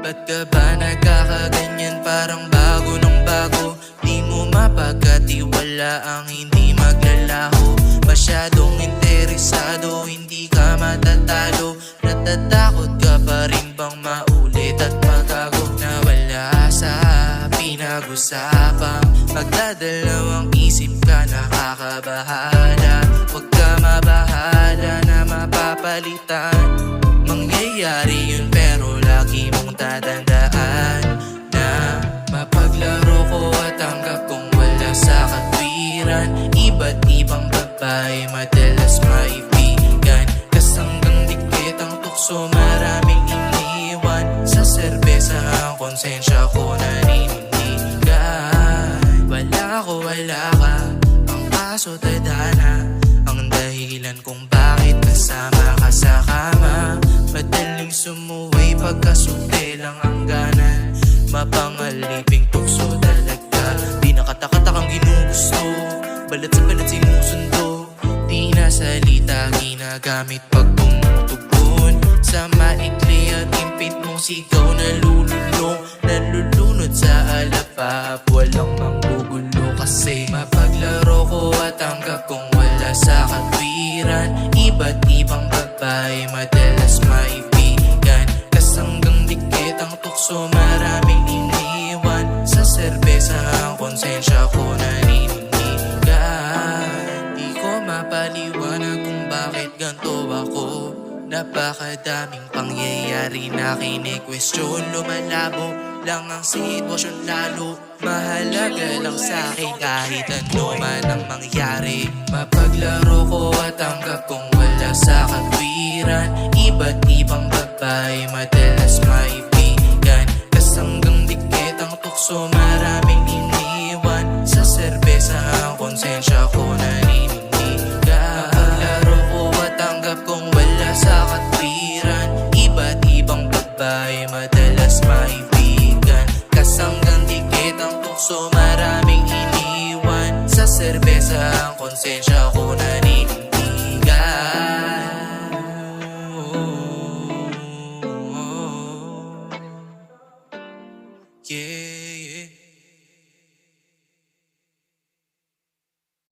Ba't ka ba nagkakaganyan parang bago ng bago? Di mo mapagkatiwala ang hindi maglalaho. Masyadong interesado, hindi ka matatalo. Natatakot ka pa rin bang maulit at magago? Nawala sa pinag-usapang magdadalawang isip ka, nakakabahala. Huwag ka mabahala na mapapalitan. Mangyayari yun pero lagi mong tatandaan na mapaglaro ko at tanggap kong wala sa katwiran. Iba't ibang babae madalas maibigan, kas hanggang dikit ang tukso maraming iniwan. Sa serbesa ang konsensya ko naninindigan. Wala ka, ang kaso tadhana, ang dahilan kung bakit kasama ka sa kama. Madaling sumuway pagkasunti lang ang gana. Mapangaliping tukso talaga, di nakatakatakang ginugusto. Balat sa balat sinusundo, di na salita ginagamit pag tumutugon. Sa maikli at impit mong sigaw nalululong, nalulunod sa alapap, walang manggugulo. Kasi mapaglaro ko at tanggap kong wala sa katwiran. Iba't ibang babae madalas maibigan, kas hanggang dikit ang tukso maraming iniwan. Sa serbesa ang konsensya ko naninindigan. Di ko mapaliwanag kung bakit ganto ako. Napakadaming pangyayari na kine-question. Lumalabo lang ang sitwasyon lalo. Mahalaga lang sa'kin kahit ano man ang mangyari. Mapaglaro ko at tanggap kong wala sa katwiran. Iba't ibang babae madalas maibigan, kas hanggang dikit ang tukso marami